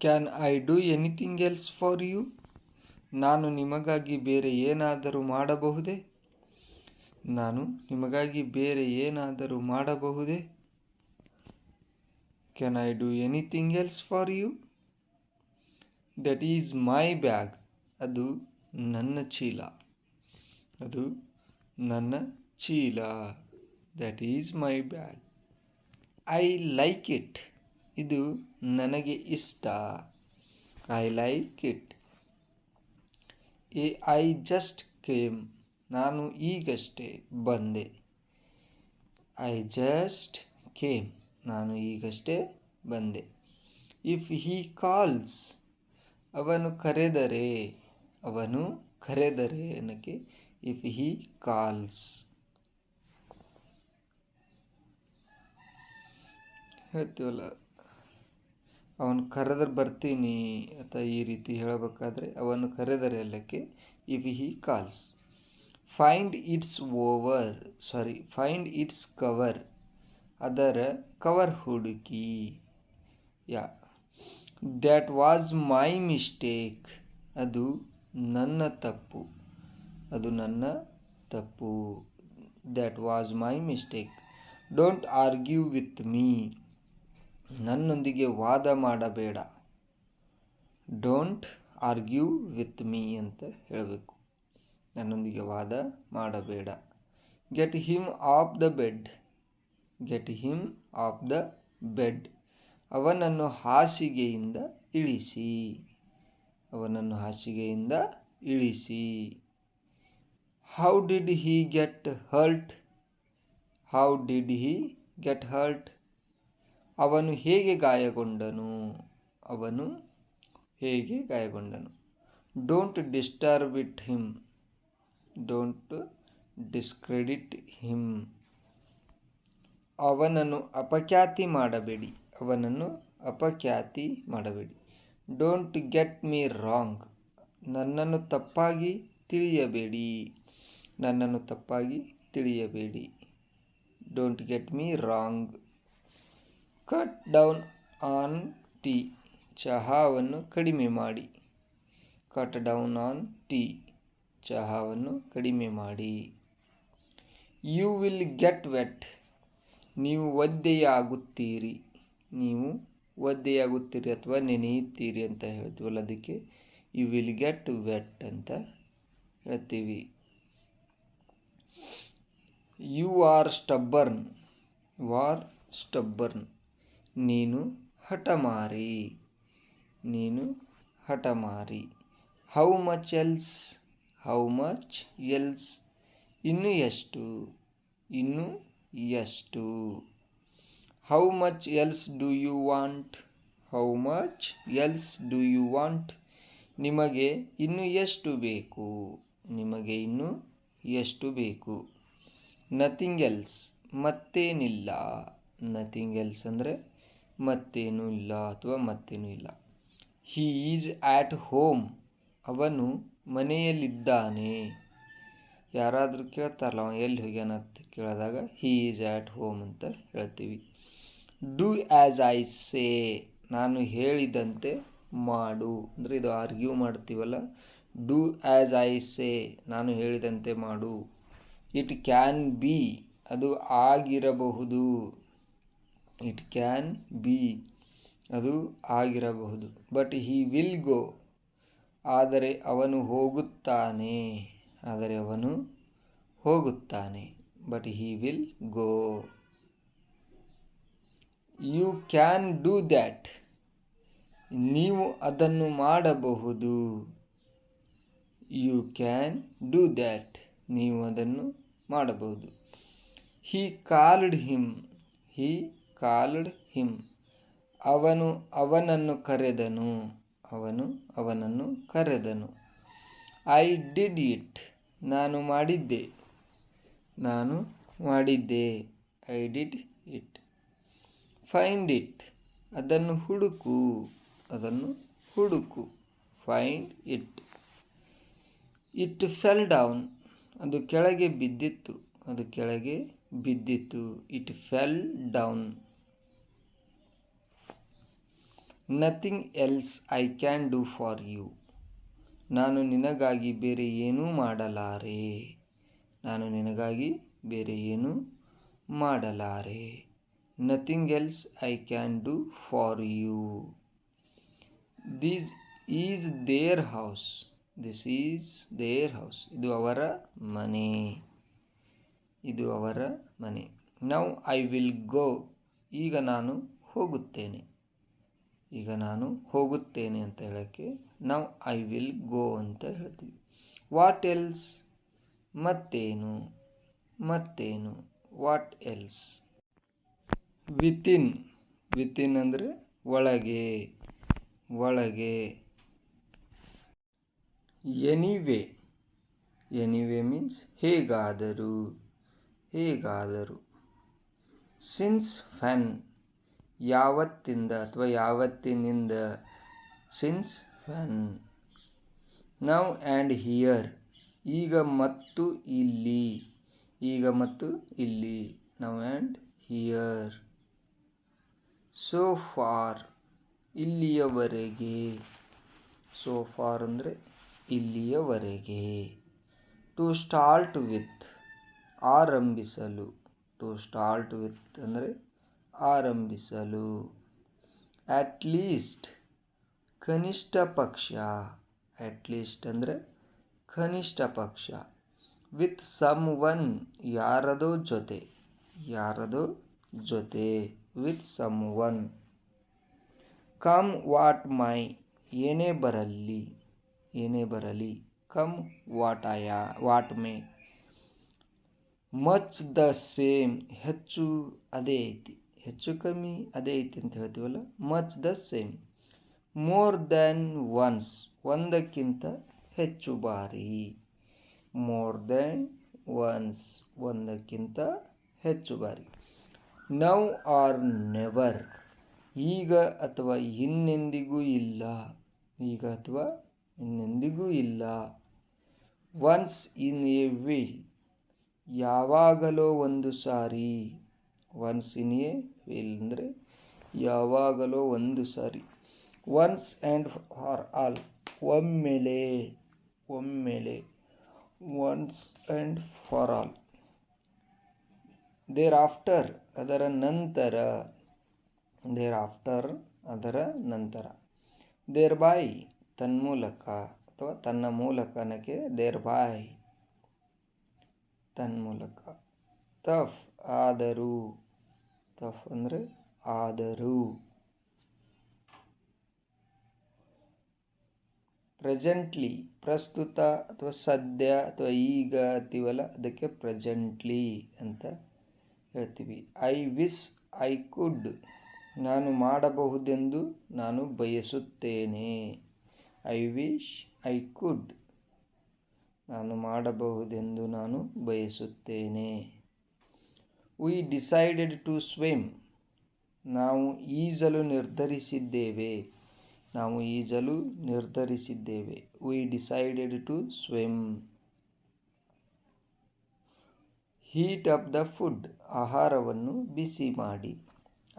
Can I do anything else for you? ನಾನು ನಿಮಗಾಗಿ ಬೇರೆ ಏನಾದರೂ ಮಾಡಬಹುದೇ? ನಾನು ನಿಮಗಾಗಿ ಬೇರೆ ಏನಾದರೂ ಮಾಡಬಹುದೇ? Can I do anything else for you? That is my bag. ಅದು ನನ್ನ ಚೀಲ. ಅದು ನನ್ನ ಚೀಲ. That is my bag. I like it. ಇದು ನನಗೆ ಇಷ್ಟ. I like it. I just came. ನಾನು ಈಗಷ್ಟೇ ಬಂದೆ. I just came. ನಾನು ಈಗಷ್ಟೇ ಬಂದೆ. If he calls. ಅವನು ಕರೆದರೆ. ಅವನು ಕರೆದರೆ ಅನ್ನಕ್ಕೆ ಇಫ್ ಹೀ ಕಾಲ್ಸ್. ಹೇಳ್ತೀವಲ್ಲ, ಅವನು ಕರೆದರೆ ಬರ್ತೀನಿ ಅಥವಾ ಈ ರೀತಿ ಹೇಳಬೇಕಾದ್ರೆ ಅವನು ಕರೆದರೆ ಎಲ್ಲಕ್ಕೆ if he calls. Find its cover. ಅದರ ಕವರ್ ಹುಡುಕಿ. That was my mistake. ಅದು ನನ್ನ ತಪ್ಪು. ಅದು ನನ್ನ ತಪ್ಪು. That was my mistake. Don't argue with me. ನನ್ನೊಂದಿಗೆ ವಾದ ಮಾಡಬೇಡ. ಡೋಂಟ್ ಆರ್ಗ್ಯೂ ವಿತ್ ಮೀ ಅಂತ ಹೇಳಬೇಕು. ನನ್ನೊಂದಿಗೆ ವಾದ ಮಾಡಬೇಡ. Get him off the bed. Get him off the bed. ಅವನನ್ನು ಹಾಸಿಗೆಯಿಂದ ಇಳಿಸಿ. ಅವನನ್ನು ಹಾಸಿಗೆಯಿಂದ ಇಳಿಸಿ. How did he get hurt? How did he get hurt? ಅವನು ಹೇಗೆ ಗಾಯಗೊಂಡನು? ಅವನು ಹೇಗೆ ಗಾಯಗೊಂಡನು? Don't disturb him. Don't discredit him. ಅವನನ್ನು ಅಪಖ್ಯಾತಿ ಮಾಡಬೇಡಿ. ಅವನನ್ನು ಅಪಖ್ಯಾತಿ ಮಾಡಬೇಡಿ. Don't get me wrong. ನನ್ನನ್ನು ತಪ್ಪಾಗಿ ತಿಳಿಯಬೇಡಿ. ನನ್ನನ್ನು ತಪ್ಪಾಗಿ ತಿಳಿಯಬೇಡಿ. Don't get me wrong. Cut down on tea. ಚಹಾವನ್ನು ಕಡಿಮೆ ಮಾಡಿ. Cut down on tea. ಚಹಾವನ್ನು ಕಡಿಮೆ ಮಾಡಿ. You will get wet. ನೀವು ಒದ್ದೆಯಾಗುತ್ತೀರಿ. ನೀವು ಒದ್ದೆಯಾಗುತ್ತೀರಿ ಅಥವಾ ನೆನೆಯುತ್ತೀರಿ ಅಂತ ಹೇಳ್ತೀವಲ್ಲ, ಅದಕ್ಕೆ ಯು ವಿಲ್ ಗೆಟ್ ವೆಟ್ ಅಂತ ಹೇಳ್ತೀವಿ. You are stubborn. You are stubborn. ನೀನು ಹಠಮಾರಿ. ನೀನು ಹಠಮಾರಿ. How much else. How much else. ಇನ್ನು ಎಷ್ಟು. ಇನ್ನು ಎಷ್ಟು. How much else do you want. How much else do you want. ನಿಮಗೆ ಇನ್ನು ಎಷ್ಟು ಬೇಕು. ನಿಮಗೆ ಇನ್ನು ಎಷ್ಟು ಬೇಕು. Nothing else. ಮತ್ತೇನಿಲ್ಲ. ನಥಿಂಗ್ ಎಲ್ಸ್ ಅಂದರೆ ಮತ್ತೇನೂ ಇಲ್ಲ ಅಥವಾ ಮತ್ತೇನೂ ಇಲ್ಲ. He is at home. ಅವನು ಮನೆಯಲ್ಲಿದ್ದಾನೆ. ಯಾರಾದರೂ ಕೇಳ್ತಾರಲ್ಲ ಅವ ಎಲ್ಲಿ ಹೋಗ್ಯಾನ ಅಂತ ಕೇಳಿದಾಗ ಹಿ ಈಸ್ ಆಟ್ ಹೋಮ್ ಅಂತ ಹೇಳ್ತೀವಿ. Do as I say. ನಾನು ಹೇಳಿದಂತೆ ಮಾಡು ಅಂದರೆ ಇದು ಆರ್ಗ್ಯೂ ಮಾಡ್ತೀವಲ್ಲ. Do as I say. ನಾನು ಹೇಳಿದಂತೆ ಮಾಡು. It can be. ಅದು ಆಗಿರಬಹುದು. It can be. ಅದು ಆಗಿರಬಹುದು. But he will go. ಆದರೆ ಅವನು ಹೋಗುತ್ತಾನೆ. ಆದರೆ ಅವನು ಹೋಗುತ್ತಾನೆ. But he will go. You can do that. ನೀವು ಅದನ್ನು ಮಾಡಬಹುದು. You can do that. ನೀವು ಅದನ್ನು ಮಾಡಬಹುದು. He called him. He called him. ಅವನು ಅವನನ್ನು ಕರೆದನು. ಅವನು ಅವನನ್ನು ಕರೆದನು. I did it. ನಾನು ಮಾಡಿದ್ದೆ. ನಾನು ಮಾಡಿದ್ದೆ. I did it. Find it. ಅದನ್ನು ಹುಡುಕು. ಅದನ್ನು ಹುಡುಕು. Find it. It fell down. ಅದು ಕೆಳಗೆ ಬಿದ್ದಿತ್ತು. ಅದು ಕೆಳಗೆ ಬಿದ್ದಿತ್ತು. It fell down. Nothing else I can do for you. ನಾನು ನಿನಗಾಗಿ ಬೇರೆ ಏನೂ ಮಾಡಲಾರೆ. ನಾನು ನಿನಗಾಗಿ ಬೇರೆ ಏನೂ ಮಾಡಲಾರೆ. Nothing else I can do for you. This is their house. This is their house. ಇದು ಅವರ ಮನೆ. ಇದು ಅವರ ಮನೆ. Now I will go. ಈಗ ನಾನು ಹೋಗುತ್ತೇನೆ. ಈಗ ನಾನು ಹೋಗುತ್ತೇನೆ ಅಂತ ಹೇಳೋಕ್ಕೆ ನೌ ಐ ವಿಲ್ ಗೋ ಅಂತ ಹೇಳ್ತೀವಿ. What else? ಮತ್ತೇನು? ಮತ್ತೇನು? What else? ವಿತಿನ್. ವಿತಿನ್ ಅಂದರೆ ಒಳಗೆ. ಒಳಗೆ. ಎನಿವೇ. ಎನಿವೇ ಮೀನ್ಸ್ ಹೇಗಾದರೂ. ಹೇಗಾದರೂ. Since when. ಯಾವತ್ತಿಂದ ಅಥವಾ ಯಾವತ್ತಿನಿಂದ. Since when. Now and here. ಈಗ ಮತ್ತು ಇಲ್ಲಿ. ಈಗ ಮತ್ತು ಇಲ್ಲಿ. Now and here. So far. ಇಲ್ಲಿಯವರೆಗೆ. ಸೋ ಫಾರ್ ಅಂದರೆ ಇಲ್ಲಿಯವರೆಗೆ. To start with. ಆರಂಭಿಸಲು. ಟು ಸ್ಟಾರ್ಟ್ ವಿತ್ ಅಂದರೆ ಆರಂಭಿಸಲು. At least. ಕನಿಷ್ಠ ಪಕ್ಷ. ಅಟ್ ಲೀಸ್ಟ್ ಅಂದರೆ ಕನಿಷ್ಠ ಪಕ್ಷ. With someone. ಯಾರದೋ ಜೊತೆ. ಯಾರದೋ ಜೊತೆ. With someone. Come what may. ಏನೇ ಬರಲಿ. ಏನೇ ಬರಲಿ. Come what may. Much the same. ಹೆಚ್ಚು ಅದೇ ಐತಿ. ಹೆಚ್ಚು ಕಮ್ಮಿ ಅದೇ ಐತಿ ಅಂತ ಹೇಳ್ತೀವಲ್ಲ. Much the same. More than once. ಒಂದಕ್ಕಿಂತ ಹೆಚ್ಚು ಬಾರಿ. More than once. ಒಂದಕ್ಕಿಂತ ಹೆಚ್ಚು ಬಾರಿ. Now or never. ಈಗ ಅಥವಾ ಇನ್ನೆಂದಿಗೂ ಇಲ್ಲ. ಈಗ ಅಥವಾ ಇನ್ನೆಂದಿಗೂ ಇಲ್ಲ. Once in a while. ಯಾವಾಗಲೋ ಒಂದು ಸಾರಿ. ಒನ್ಸ್ ಇನ್ ಎ ವೀಲ್ ಅಂದರೆ ಯಾವಾಗಲೋ ಒಂದು ಸಾರಿ. Once and for all. ಒಮ್ಮೆಲೆ. ಒಮ್ಮೆಲೆ. Once and for all. Thereafter. ಅದರ ನಂತರ. ದೇರ್ ಆಫ್ಟರ್ ಅದರ ನಂತರ. Thereby. ತನ್ಮೂಲಕ ಅಥವಾ ತನ್ನ ಮೂಲಕ ಅನ್ನೋಕ್ಕೆ ದೇರ್ ಬೈ. ತನ್ಮೂಲಕ. ತಫ್. ಆದರೂ. ತಫ್ ಅಂದರೆ ಆದರೂ. ಪ್ರೆಸೆಂಟ್ಲಿ. ಪ್ರಸ್ತುತ ಅಥವಾ ಸದ್ಯ ಅಥವಾ ಈಗ ಅಂತೀವಲ್ಲ ಅದಕ್ಕೆ ಪ್ರೆಸೆಂಟ್ಲಿ ಅಂತ ಹೇಳ್ತೀವಿ. I wish I could. ನಾನು ಮಾಡಬಹುದೆಂದು ನಾನು ಬಯಸುತ್ತೇನೆ. I wish I could. ನಾನು ಮಾಡಬಹುದೆಂದು ನಾನು ಬಯಸುತ್ತೇನೆ. We decided to swim. ನಾವು ಈಜಲು ನಿರ್ಧರಿಸಿದ್ದೇವೆ. ನಾವು ಈಜಲು ನಿರ್ಧರಿಸಿದ್ದೇವೆ. We decided to swim. Heat up the food. ಆಹಾರವನ್ನು ಬಿಸಿ ಮಾಡಿ.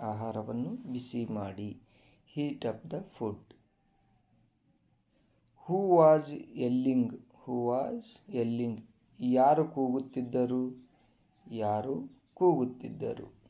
ಆಹಾರವನ್ನು ಬಿಸಿ ಮಾಡಿ. Heat up the food. Who was yelling. Who was yelling. ಯಾರು ಕೂಗುತ್ತಿದ್ದರು. ಯಾರು ಕೂಗುತ್ತಿದ್ದರು.